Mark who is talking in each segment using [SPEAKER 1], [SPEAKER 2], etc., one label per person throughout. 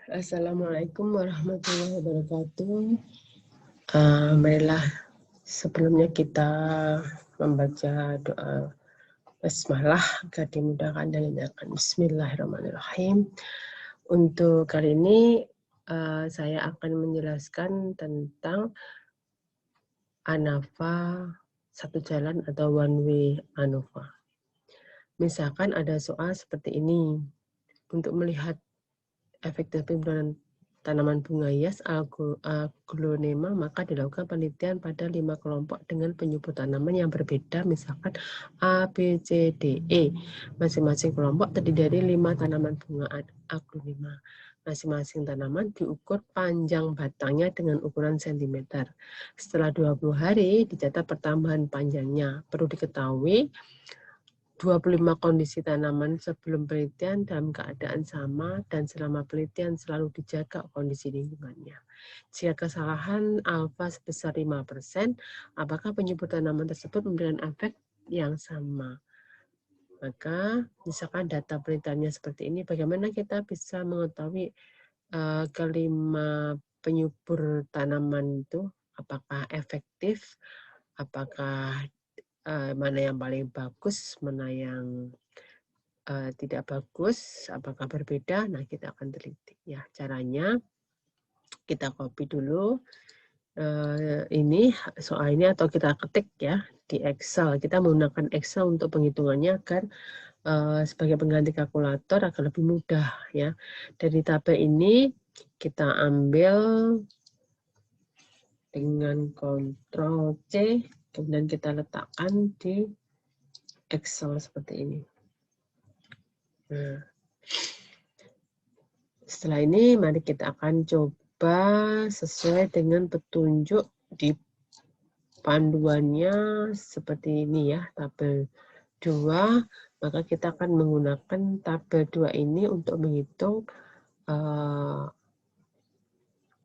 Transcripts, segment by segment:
[SPEAKER 1] Assalamualaikum warahmatullahi wabarakatuh. Marilah sebelumnya kita membaca doa basmalah agar dimudahkan dan dilancarkan. Bismillahirrahmanirrahim. Untuk kali ini saya akan menjelaskan tentang ANAFA satu jalan atau one way ANOVA. Misalkan ada soal seperti ini. Untuk melihat efektif penimbunan tanaman bunga hias aglonema, maka dilakukan penelitian pada 5 kelompok dengan penyebut tanaman yang berbeda, misalkan A, B, C, D, E. Masing-masing kelompok terdiri dari 5 tanaman bunga aglonema. Masing-masing tanaman diukur panjang batangnya dengan ukuran cm. Setelah 20 hari dicatat pertambahan panjangnya. Perlu diketahui 25 kondisi tanaman sebelum penelitian dalam keadaan sama dan selama penelitian selalu dijaga kondisi lingkungannya. Jika kesalahan alfa sebesar 5%, apakah penyebut tanaman tersebut memberikan efek yang sama? Maka misalkan data penelitiannya seperti ini, bagaimana kita bisa mengetahui kelima penyubur tanaman itu apakah efektif, apakah mana yang paling bagus, mana yang tidak bagus, apakah berbeda. Nah, kita akan teliti ya. Caranya kita copy dulu ini soal ini atau kita ketik ya di Excel. Kita menggunakan Excel untuk penghitungannya agar sebagai pengganti kalkulator agar lebih mudah ya. Dari tabel ini kita ambil dengan Ctrl C, kemudian kita letakkan di Excel seperti ini. Nah, setelah ini mari kita akan coba sesuai dengan petunjuk di panduannya seperti ini ya, tabel 2, maka kita akan menggunakan tabel 2 ini untuk menghitung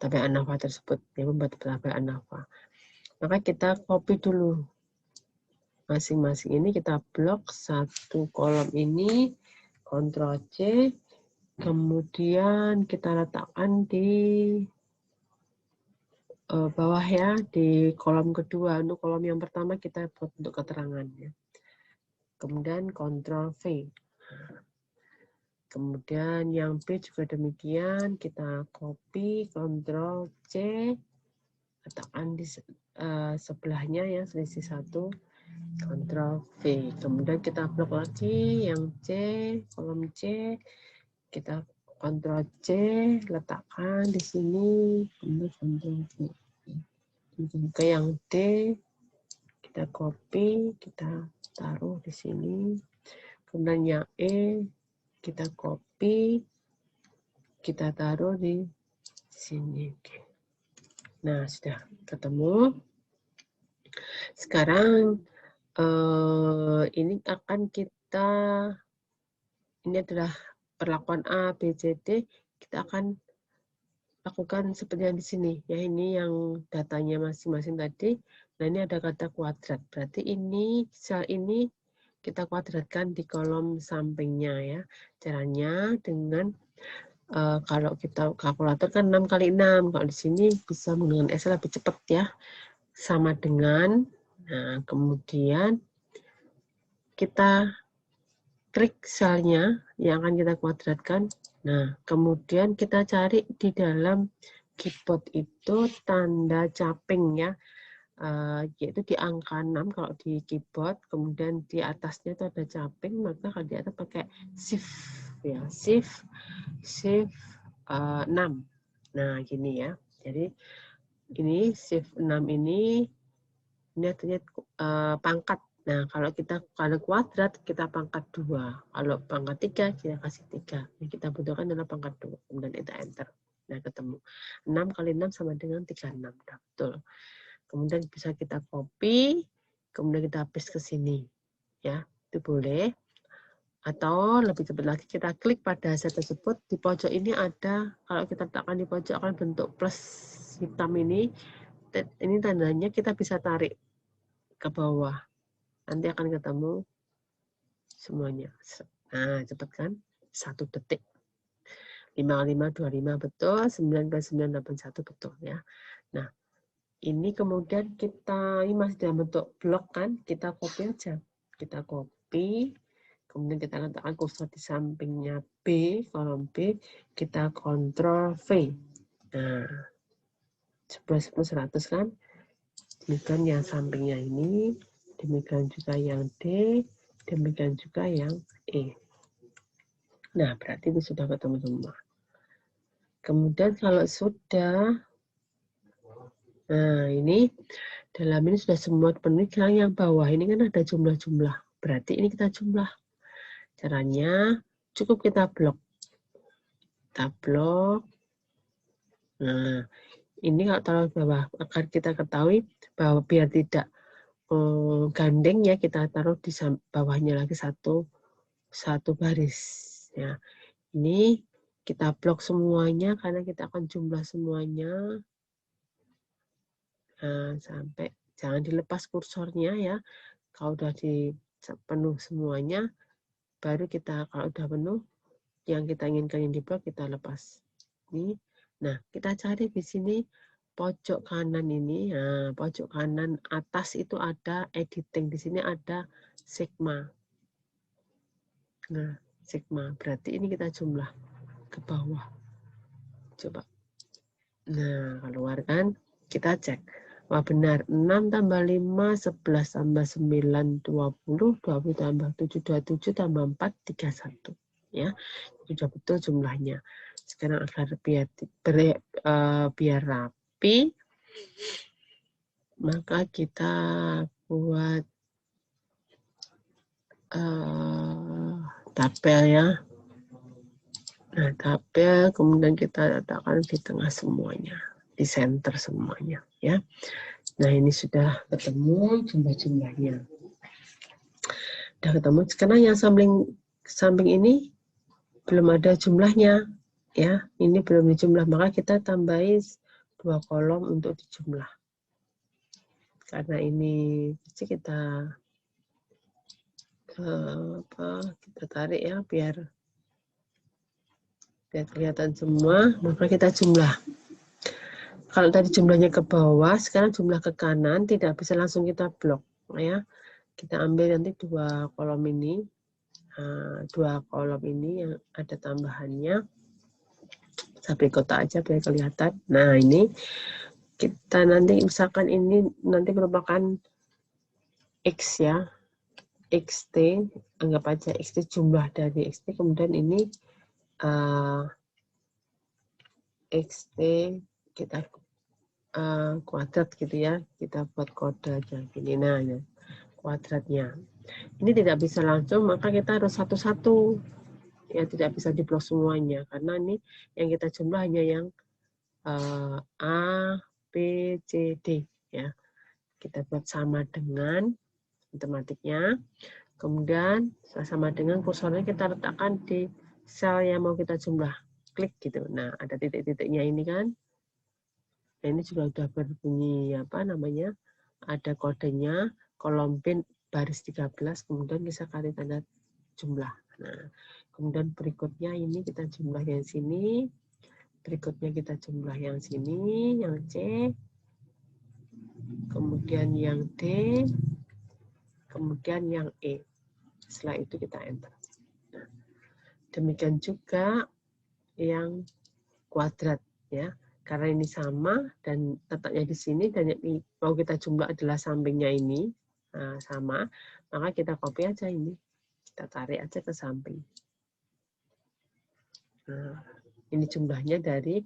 [SPEAKER 1] tabel ANAFA tersebut, yang membuat tabel ANAFA. Maka kita copy dulu masing-masing ini, kita blok satu kolom ini, Ctrl C, kemudian kita letakkan di bawah ya, di kolom kedua. Untuk kolom yang pertama kita buat untuk keterangan ya. Kemudian Ctrl V. Kemudian yang B juga demikian, kita copy, Ctrl C, letakkan di sebelahnya ya, selisih 1, Ctrl V. Kemudian kita blok lagi yang C, kolom C, kita Ctrl C, letakkan di sini, kemudian Ctrl V. Ke yang D, kita copy, kita taruh di sini. Kemudian yang E, kita copy, kita taruh di sini. Nah, sudah ketemu. Sekarang ini akan kita, ini adalah perlakuan A, B, C, D, kita akan lakukan seperti yang di sini. Ya, ini yang datanya masing-masing tadi. Nah, ini ada kata kuadrat. Berarti ini, sel ini kita kuadratkan di kolom sampingnya ya. Caranya dengan kalau kita kalkulator kan 6 kali 6. Kalau di sini bisa menggunakan Excel lebih cepat ya. Sama dengan, nah kemudian kita klik selnya yang akan kita kuadratkan. Nah, kemudian kita cari di dalam keyboard itu tanda caping ya. Yaitu di angka 6 kalau di keyboard, kemudian di atasnya itu ada caping, maka kalau di atas pakai shift ya, shift 6. Nah, gini ya. Jadi ini shift 6 ini artinya pangkat. Nah, kalau kuadrat kita pangkat 2. Kalau pangkat 3 kita kasih 3. Yang kita butuhkan adalah pangkat 2. Kemudian kita enter. Nah, ketemu. 6 kali 6 sama dengan 36. Nah, betul. Kemudian bisa kita copy, kemudian kita paste ke sini. Ya, itu boleh. Atau lebih cepat lagi kita klik pada hasil tersebut. Di pojok ini ada, kalau kita letakkan di pojok akan bentuk plus hitam ini. Ini tandanya kita bisa tarik ke bawah. Nanti akan ketemu semuanya. Nah, cepat kan? 1 detik. 5 kali 5, 25 betul, 9 kali 9, 81 betul ya. Nah, ini kemudian kita, ini masih dalam bentuk blok kan, kita copy aja. Kita copy, kemudian kita letakkan kursor di sampingnya B, kolom B, kita Ctrl V. Nah, 11, 10, 100 kan. Demikian yang sampingnya ini, demikian juga yang D, demikian juga yang E. Nah, berarti itu sudah ketemu semua. Kemudian kalau sudah, nah ini, dalam ini sudah semua penuh, yang bawah ini kan ada jumlah-jumlah. Berarti ini kita jumlah. Caranya, cukup kita blok. Kita blok. Nah, ini kalau taruh bawah, agar kita ketahui bahwa biar tidak gandeng ya, kita taruh di bawahnya lagi satu baris ya. Ini kita blok semuanya karena kita akan jumlah semuanya. Nah, sampai jangan dilepas kursornya ya. Kalau udah penuh semuanya, baru kita kalau udah penuh yang kita inginkan yang diblok kita lepas. Ini. Nah, kita cari di sini pojok kanan ini. Nah, pojok kanan atas itu ada editing. Di sini ada sigma. Nah, sigma. Berarti ini kita jumlah ke bawah. Coba. Nah, keluar kan? Kita cek. Wah benar, 6 tambah 5, 11 tambah 9, 20, 20 tambah 7, 27 tambah 4, 31. Ya, sudah betul jumlahnya. Sekarang agar biar rapi, maka kita buat tabel ya. Nah, tabel kemudian kita letakkan di tengah semuanya, di center semuanya ya. Nah, ini sudah ketemu jumlah-jumlahnya. Sudah ketemu. Sekarang yang samping ini belum ada jumlahnya ya. Ini belum dijumlah, maka kita tambahin 2 kolom untuk dijumlah. Karena ini kita kita tarik ya biar kelihatan semua, maka kita jumlah. Kalau tadi jumlahnya ke bawah, sekarang jumlah ke kanan, tidak bisa langsung kita blok ya. Kita ambil nanti 2 kolom ini, 2 kolom ini yang ada tambahannya. Sampai kotak aja biar kelihatan. Nah ini kita nanti misalkan ini nanti merupakan X ya, XT, anggap aja XT jumlah dari XT, kemudian ini XT kita kuadrat gitu ya, kita buat kode aja gini. Nah ya, kuadratnya ini tidak bisa langsung, maka kita harus satu-satu ya, tidak bisa diblok semuanya karena ini yang kita jumlah hanya yang A, B, C, D ya. Kita buat sama dengan matematiknya, kemudian sama dengan kursornya kita letakkan di sel yang mau kita jumlah, klik gitu. Nah ada titik-titiknya ini kan. Nah, ini juga sudah berbunyi apa namanya, ada kodenya, kolom bin baris 13, kemudian bisa kali tanda jumlah. Nah, kemudian berikutnya ini kita jumlah yang sini, berikutnya kita jumlah yang sini, yang C, kemudian yang D, kemudian yang E. Setelah itu kita enter. Nah, demikian juga yang kuadrat ya. Karena ini sama dan letaknya di sini dan yang mau kita jumlah adalah sampingnya ini sama, maka kita copy aja ini, kita tarik aja ke samping. Nah, ini jumlahnya dari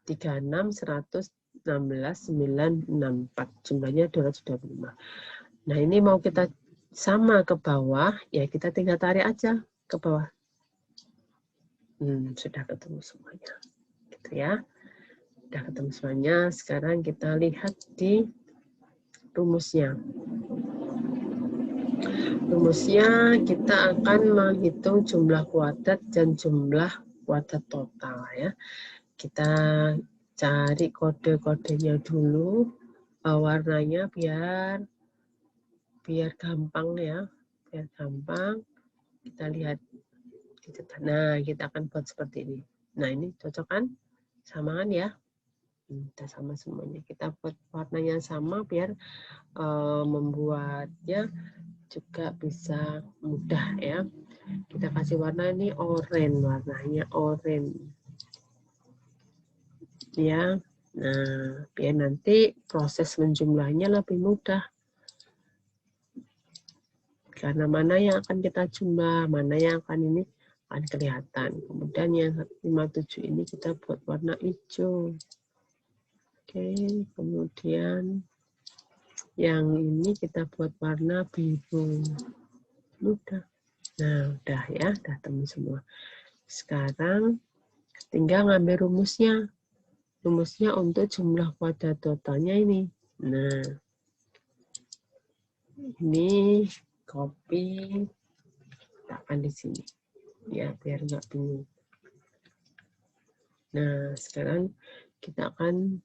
[SPEAKER 1] 36, 116, 964, jumlahnya 225. Nah ini mau kita sama ke bawah, ya kita tinggal tarik aja ke bawah. Sudah ketemu semuanya, gitu ya. Sudah ketemu semuanya. Sekarang kita lihat di rumusnya. Rumusnya kita akan menghitung jumlah kuadrat dan jumlah kuadrat total ya. Kita cari kode-kodenya dulu, warnanya biar gampang ya, biar gampang. Kita lihat. Nah, kita akan buat seperti ini. Nah, ini cocok kan? Sama kan ya? Kita sama semuanya. Kita buat warnanya sama biar membuatnya juga bisa mudah ya. Kita kasih warna ini oranye, warnanya oranye. Ya. Nah, biar nanti proses menjumlahnya lebih mudah. Karena mana yang akan kita jumlah, mana yang akan ini akan kelihatan. Kemudian yang 57 ini kita buat warna hijau. Oke, kemudian yang ini kita buat warna biru. Udah. Nah, udah ya, udah temu semua. Sekarang tinggal ngambil rumusnya. Rumusnya untuk jumlah kuadrat totalnya ini. Nah, ini copy, letakkan di sini. Ya, biar nggak bingung. Nah, sekarang kita akan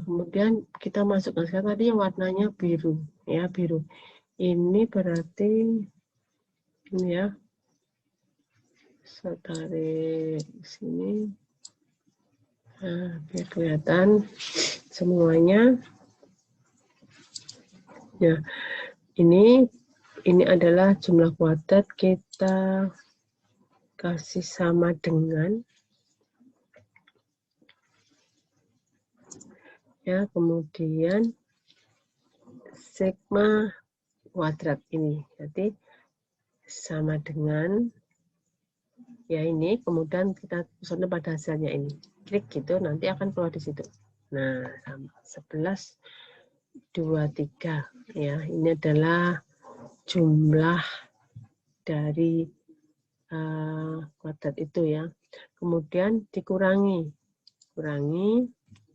[SPEAKER 1] kemudian kita masukkan sekarang tadi yang warnanya biru, ya biru. Ini berarti ini ya, saya tarik sini, nah, biar kelihatan semuanya. Ya, ini adalah jumlah kuadrat, kita kasih sama dengan. Ya, kemudian sigma kuadrat ini, jadi sama dengan ya ini, kemudian kita tuliskan pada hasilnya ini, klik gitu, nanti akan keluar di situ. Nah, sama 11, 23 ya, ini adalah jumlah dari kuadrat itu ya. Kemudian dikurangi,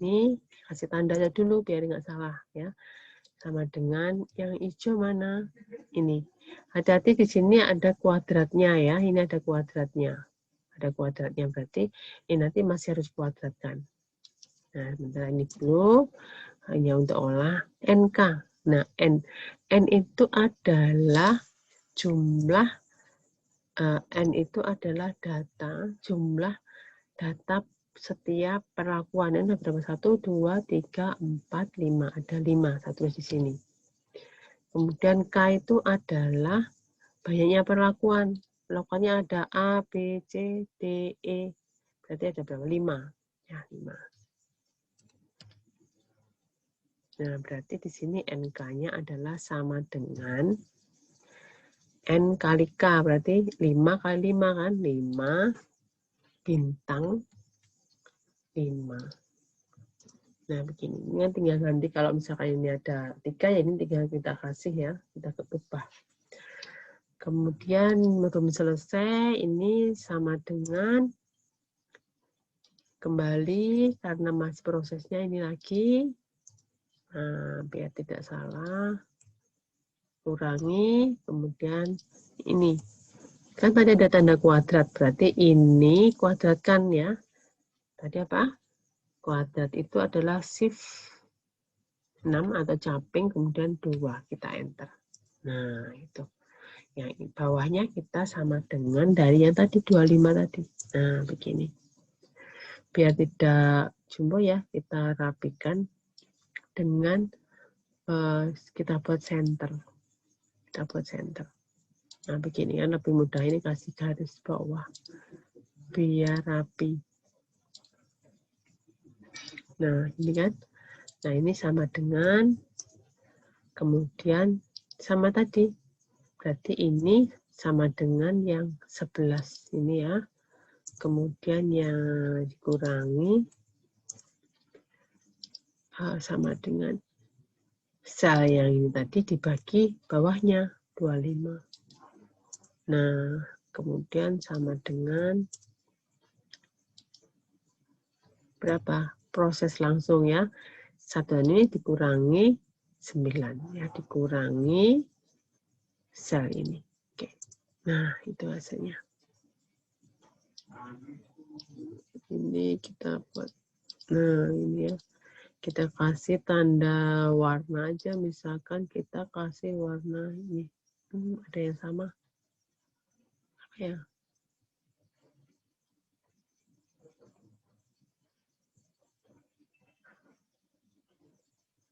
[SPEAKER 1] ini kasih tandanya dulu biar nggak salah ya. Sama dengan yang hijau mana? Ini. Hati-hati di sini ada kuadratnya ya. Ini ada kuadratnya. Ada kuadratnya berarti ini nanti masih harus kuadratkan. Nah, sementara ini dulu hanya untuk olah NK. Nah, N itu adalah jumlah N itu adalah data, jumlah data setiap perlakuan. Ini ada berapa? 1, 2, 3, 4, 5. Ada 5, satu di sini. Kemudian K itu adalah banyaknya perlakuan. Perlakuannya ada A, B, C, D, E. Berarti ada berapa? 5. Ya, 5. Nah, berarti di sini NK-nya adalah sama dengan N kali K. Berarti 5 kali 5 kan? 5 bintang 5. Nah, begini. Ini tinggal nanti kalau misalkan ini ada 3, ya ini tinggal kita kasih ya. Kita ubah. Kemudian belum selesai, ini sama dengan kembali karena masih prosesnya ini lagi. Nah, biar tidak salah. Kurangi, kemudian ini. Kan tadi ada tanda kuadrat, berarti ini kuadratkan ya. Tadi apa? Kuadrat itu adalah shift 6 atau caping, kemudian 2. Kita enter. Nah, itu. Yang bawahnya kita sama dengan dari yang tadi 25 tadi. Nah, begini. Biar tidak jumbo ya, kita rapikan dengan kita buat center. Kita buat center. Nah, begini kan lebih mudah, ini kasih garis bawah. Biar rapi. Nah, ini kan. Nah, ini sama dengan kemudian sama tadi. Berarti ini sama dengan yang 11 ini ya. Kemudian yang dikurangi sama dengan sel yang ini tadi dibagi bawahnya. 25. Nah, kemudian sama dengan berapa? Proses langsung ya. Satuan ini dikurangi 9 ya, dikurangi sel ini. Oke. Nah, itu hasilnya. Ini kita buat. Nah, ini ya. Kita kasih tanda warna aja, misalkan kita kasih warna ini. Ada yang sama? Apa ya?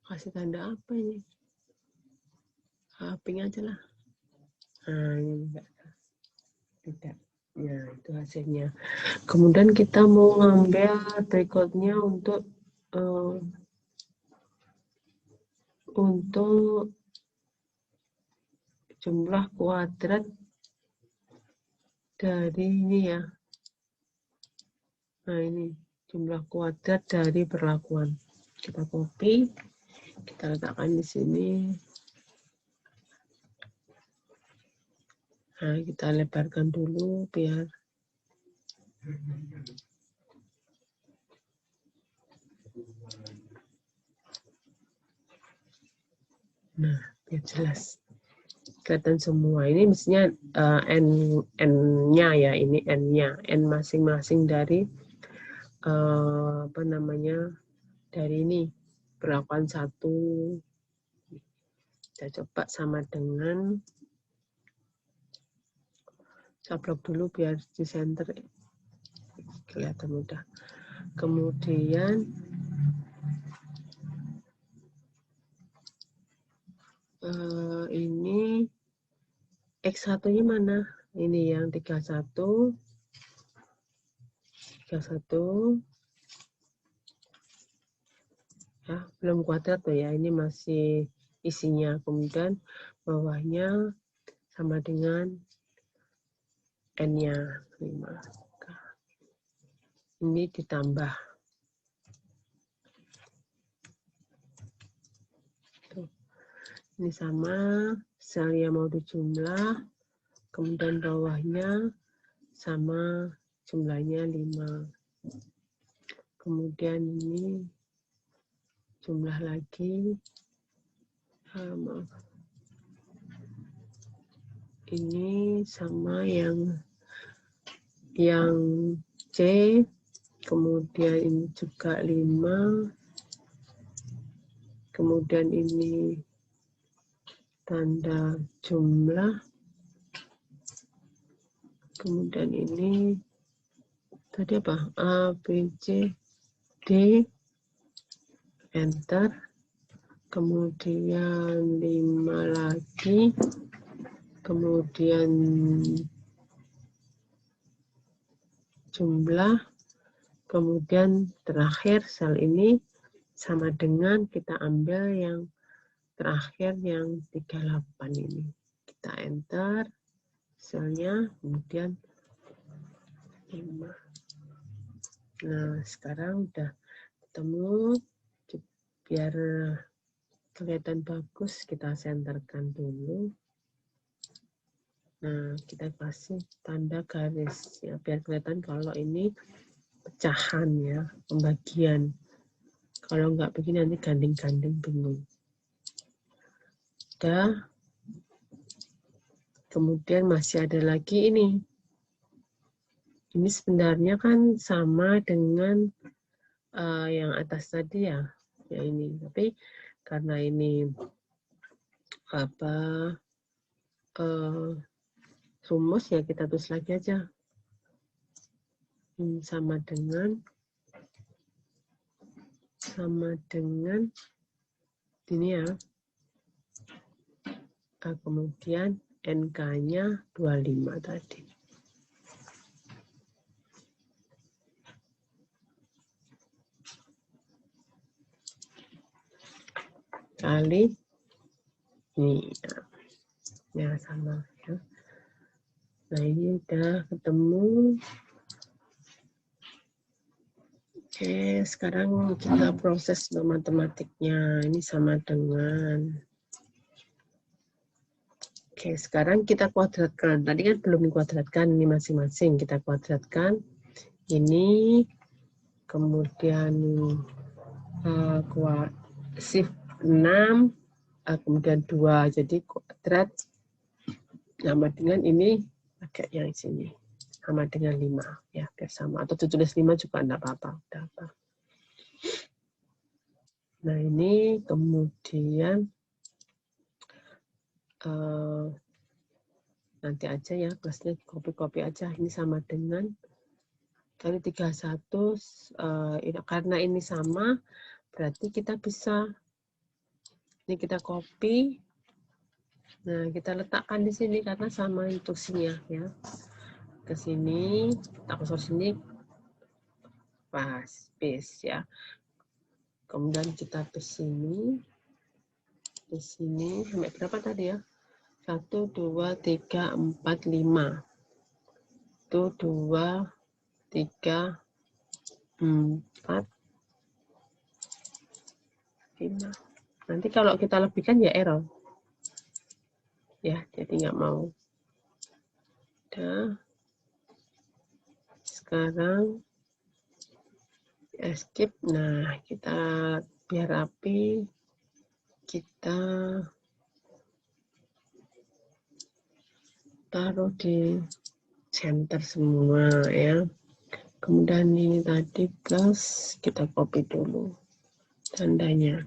[SPEAKER 1] Kasih tanda apa ini? Pink aja lah. Nah, ini enggak. Tidak. Ya, itu hasilnya. Kemudian kita mau ngambil berikutnya untuk jumlah kuadrat dari ini ya. Nah, ini jumlah kuadrat dari perlakuan. Kita copy, kita letakkan di sini. Nah, kita lebarkan dulu biar jelas. Kelihatan semua. Ini mestinya N-nya ya, ini N-nya. N masing-masing dari apa namanya? Dari ini perlakuan 1. Kita coba sama dengan sablok dulu biar di center kelihatan mudah. Kemudian ini X1-nya mana? Ini yang 31. 31. Ya, belum kuadrat tuh ya. Ini masih isinya. Kemudian bawahnya sama dengan N-nya 5. Ini ditambah. Tuh. Ini sama, selnya mau dijumlah, kemudian bawahnya sama jumlahnya 5. Kemudian ini jumlah lagi, maaf. Ini sama yang C, kemudian ini juga 5, kemudian ini tanda jumlah, kemudian ini tadi apa? A, B, C, D, enter, kemudian 5 lagi, kemudian jumlah, kemudian terakhir sel ini sama dengan kita ambil yang terakhir yang 38 ini. Kita enter selnya, kemudian 5. Nah, sekarang udah ketemu. Biar kelihatan bagus, kita senterkan dulu. Nah, kita kasih tanda garis ya, biar kelihatan kalau ini pecahan ya, pembagian. Kalau nggak begini nanti ganding-ganding bingung. Udah. Kemudian masih ada lagi ini. Ini sebenarnya kan sama dengan yang atas tadi ya, ini. Tapi karena ini rumus ya kita tulis lagi aja. Sama dengan ini ya. Kemudian NK-nya 25 tadi. Kali ini ya sama ya. Nah, ini udah ketemu. Oke, sekarang kita proses matematiknya. Ini sama dengan Oke, sekarang kita kuadratkan. Tadi kan belum dikuadratkan, ini masing-masing. Kita kuadratkan. Ini, kemudian shift 6, kemudian 2. Jadi kuadrat sama dengan ini, pakai yang sini. Sama dengan 5. Ya, biar sama. Atau tulis 5 juga enggak apa-apa. Nah, ini kemudian nanti aja ya, kelasnya copy-copy aja. Ini sama dengan kali 31, karena ini sama, berarti kita bisa, ini kita copy, nah kita letakkan di sini karena sama instruksinya ya. Ke sini, kita kursor sini, pas, paste ya. Kemudian kita paste sini, di sini, sampai berapa tadi ya? 1, 2, 3, 4, 5. 1, 2, 3, 4, 5. Nanti kalau kita lebihkan ya error. Ya, jadi nggak mau. Udah. Sekarang escape. Nah, kita biar rapi, kita taruh di center semua ya. Kemudian ini tadi plus, kita copy dulu tandanya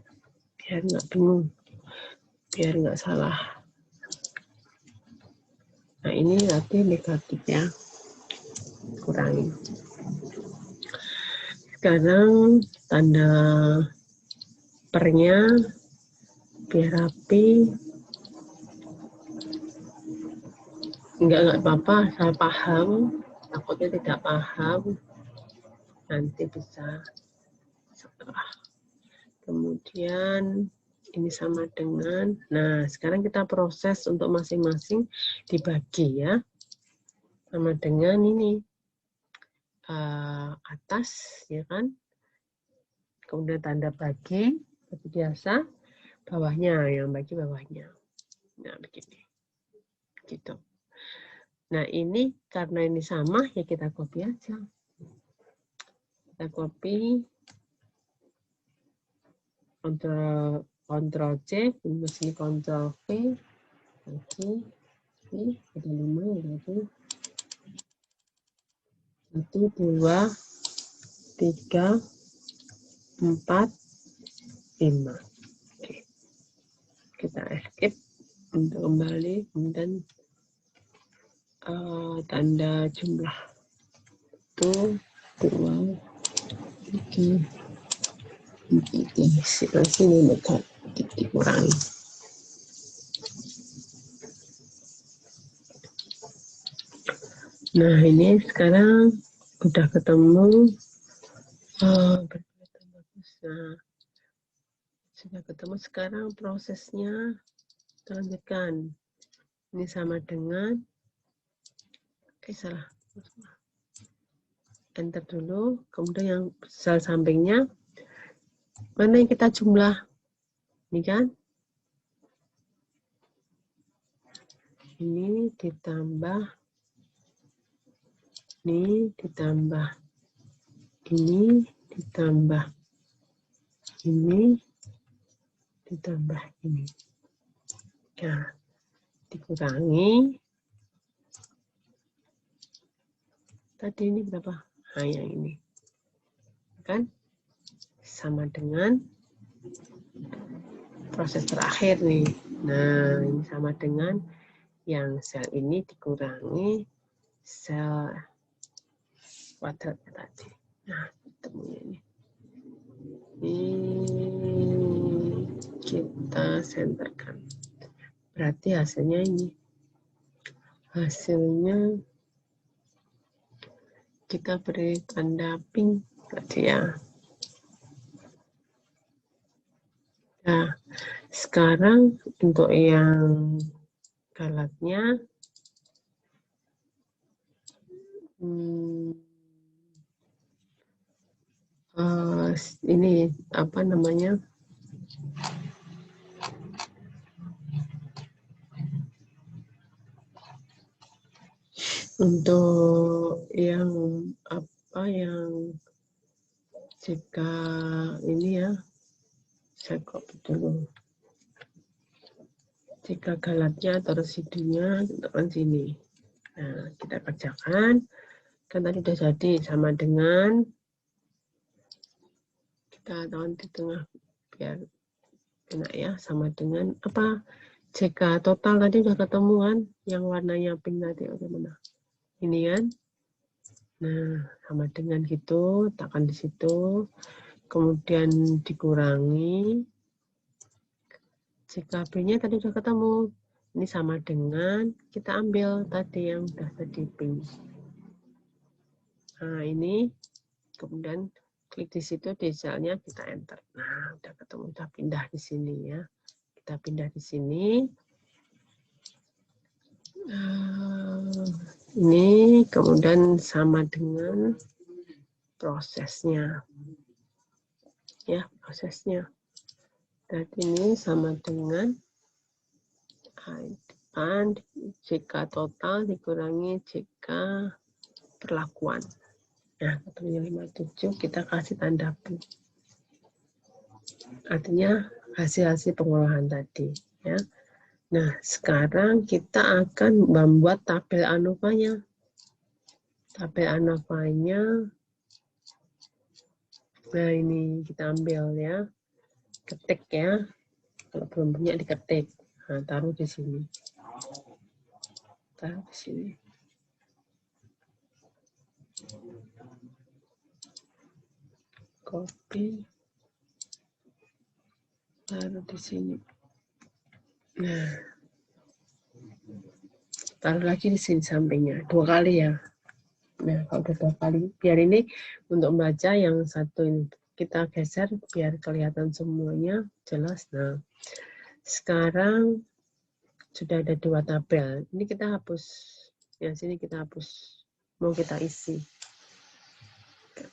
[SPEAKER 1] biar nggak bingung, biar nggak salah. Nah, ini tadi negatif ya, kurangi. Sekarang tanda pernya biar rapi. Enggak apa-apa, saya paham. Takutnya tidak paham, nanti bisa setelah. Kemudian ini sama dengan, nah sekarang kita proses untuk masing-masing dibagi ya. Sama dengan ini, atas ya kan. Kemudian tanda bagi, seperti biasa, bawahnya, yang bagi bawahnya. Nah begini, gitu. Nah ini karena ini sama ya kita copy aja. Kita copy, Ctrl C, kemudian sini Ctrl V, lagi, ini ada 5 ya berarti 1, 2, 3, 4, 5. Oke. Kita escape untuk kembali, kemudian tanda jumlah 1, 2, 3, 4, sini dekat dikurangi. Nah ini sekarang udah ketemu, nah, sudah ketemu. Sekarang prosesnya lanjutkan. Ini sama dengan, salah, enter dulu, kemudian yang sel sampingnya mana yang kita jumlah, ini kan, ini ditambah, ini ditambah, ini ditambah, ini ditambah ini. Nah, dikurangi. Tadi ini berapa? Nah, yang ini. Kan? Sama dengan proses terakhir nih. Nah, ini sama dengan yang sel ini dikurangi sel kuadratnya tadi. Nah, ketemunya ini. Ini kita senterkan. Berarti hasilnya ini. Hasilnya kita beri tanda pink tadi ya. Nah, sekarang untuk yang galatnya, ini apa namanya? Untuk yang apa yang jika ini ya, saya copy dulu. Jika galatnya atau residunya tekan sini. Nah, kita kerjakan. Kan tadi sudah jadi sama dengan kita tahu di tengah biar enak ya, sama dengan apa? JK total tadi sudah ketemu kan, yang warnanya pink tadi bagaimana? Ini kan. Nah, sama dengan gitu, tekan di situ. Kemudian dikurangi. JKB-nya tadi sudah ketemu. Ini sama dengan kita ambil tadi yang sudah tadi pink. Nah, ini kemudian klik di situ, di selnya kita enter. Nah, udah ketemu, udah pindah di sini ya. Kita pindah di sini. Ini kemudian sama dengan prosesnya. Ya, prosesnya. Dan ini sama dengan JK total dikurangi JK perlakuan. Nah, ketemu 57 kita kasih tanda plus. Artinya hasil-hasil pengolahan tadi. Ya. Nah, sekarang kita akan membuat tabel ANOVA-nya. Tabel ANOVA-nya, nah ini kita ambil ya. Ketik ya. Kalau belum punya diketik. Nah, taruh di sini. Taruh di sini. Copy. Taruh di sini. Nah, taruh lagi di sini sampingnya. 2 kali ya. Nah, kalau udah 2 kali, biar ini untuk membaca yang satu ini kita geser biar kelihatan semuanya jelas. Nah, sekarang sudah ada 2 tabel. Ini kita hapus. Yang sini kita hapus. Mau kita isi.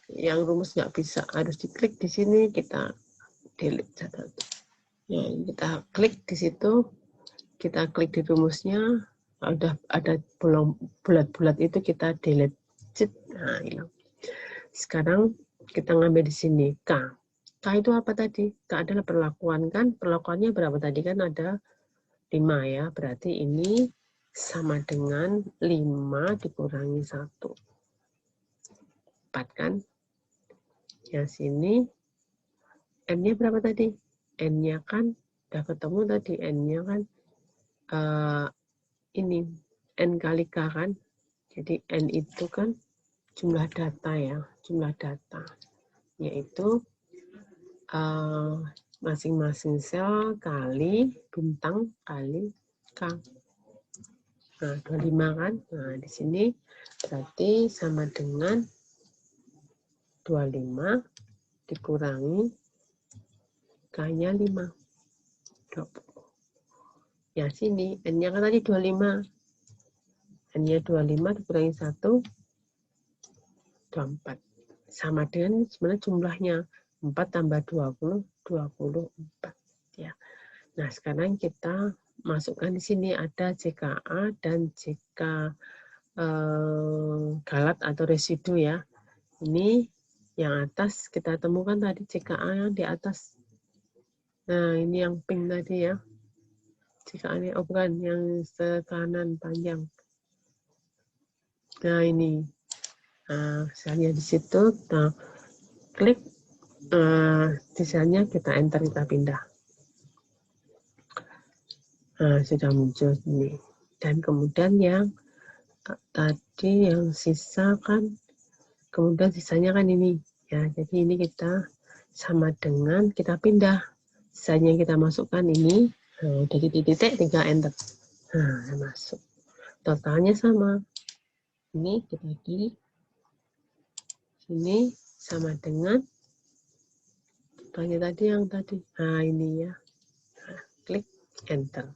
[SPEAKER 1] Yang rumus nggak bisa, harus diklik di sini, kita delete satu-satu. Ya, kita klik di situ, kita klik di rumusnya, udah ada bulat-bulat itu kita delete. Nah, hilang. Sekarang kita ngambil di sini K. K itu apa tadi? K adalah perlakuan kan? Perlakuannya berapa tadi kan ada 5 ya. Berarti ini sama dengan 5 dikurangi 1. 4 kan? Yang sini N-nya berapa tadi? N-nya kan udah ketemu tadi, N-nya kan ini N kali K kan. Jadi N itu kan jumlah data ya, jumlah data. Yaitu masing-masing sel kali bintang kali K. Nah, 25 kan. Nah, di sini berarti sama dengan 25 dikurangi K-nya 5. 20. Ya, sini N-nya kan tadi 25. N-nya 25 dikurangi 1, 24. Sama dengan sebenarnya jumlahnya. 4 tambah 20, 24. Ya. Nah, sekarang kita masukkan di sini ada JKA dan JK galat atau residu ya. Ini yang atas kita temukan tadi JKA yang di atas. Nah, ini yang pink tadi ya. JKA-nya, oh bukan, yang sekanan panjang. Nah, ini. Nah, misalnya di situ, kita klik, misalnya kita enter, kita pindah. Nah, sudah muncul ini. Dan kemudian yang tadi yang sisa kan, kemudian sisanya kan ini. Ya, jadi ini kita sama dengan kita pindah. Sisanya kita masukkan ini. Nah, udah titik-titik, tinggal enter. Nah, masuk. Totalnya sama. Ini kita klik. Ini sama dengan totalnya tadi yang tadi. Nah, ini ya. Nah, klik enter.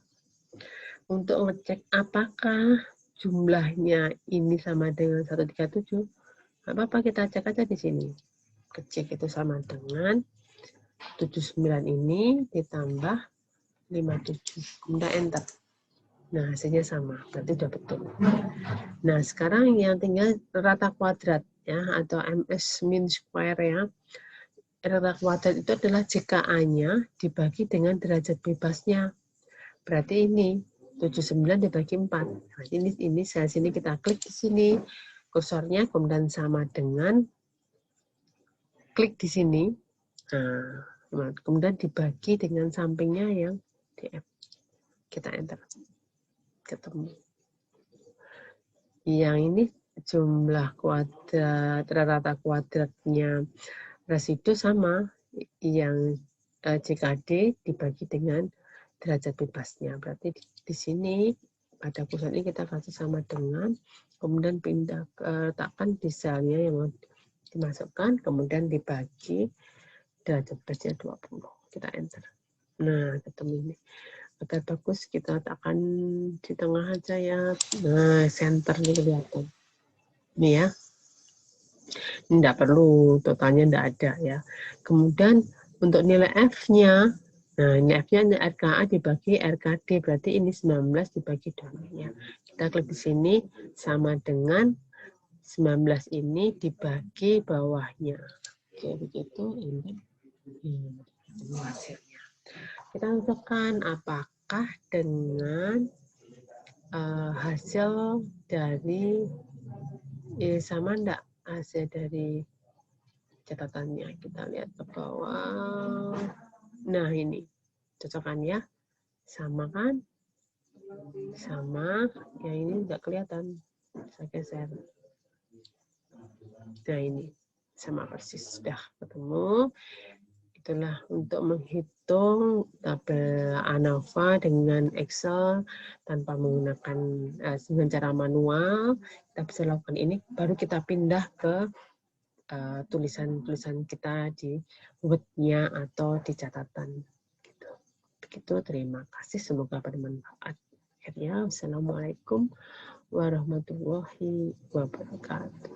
[SPEAKER 1] Untuk ngecek apakah jumlahnya ini sama dengan 137, nggak apa-apa, kita cek aja di sini. Kecek itu sama dengan 79 ini ditambah 57. Kemudian enter. Nah, hasilnya sama, berarti udah betul. Nah, sekarang yang tinggal rata kuadrat ya, atau MS mean square ya. Rata kuadrat itu adalah JKA-nya dibagi dengan derajat bebasnya. Berarti ini 79 dibagi 4. Nah, ini saya sini kita klik di sini kursornya, kemudian sama dengan klik di sini. Nah, kemudian dibagi dengan sampingnya yang DF. Kita enter. Ketemu. Yang ini jumlah kuadrat, rata kuadratnya residu sama yang JKD dibagi dengan derajat bebasnya. Berarti di sini pada kursor ini kita kasih sama dengan, kemudian pindah letakkan di selnya yang mau dimasukkan, kemudian dibagi derajat bebasnya 20. Kita enter. Nah, ketemu ini. Agar bagus kita letakkan di tengah aja ya. Nah, center nih kelihatan. Ini ya. Tidak perlu, totalnya tidak ada ya. Kemudian untuk nilai F-nya, nah ini F-nya RKA dibagi RKD, berarti ini 19 dibagi 2 ya. Kita klik di sini sama dengan 19 ini dibagi bawahnya. Oke, begitu ini hasilnya. Kita tentukan apakah dengan hasil dari sama enggak hasil dari catatannya. Kita lihat ke bawah. Nah, ini cocokan ya. Sama kan? Sama. Yang ini enggak kelihatan. Saya geser. Nah, ini sama persis. Sudah ketemu. Itulah untuk menghitung tabel ANOVA dengan Excel tanpa menggunakan dengan cara manual. Kita bisa lakukan ini. Baru kita pindah ke tulisan-tulisan kita di Word-nya atau di catatan. Gitu. Begitu, terima kasih. Semoga bermanfaat. Akhirnya, wassalamualaikum warahmatullahi wabarakatuh.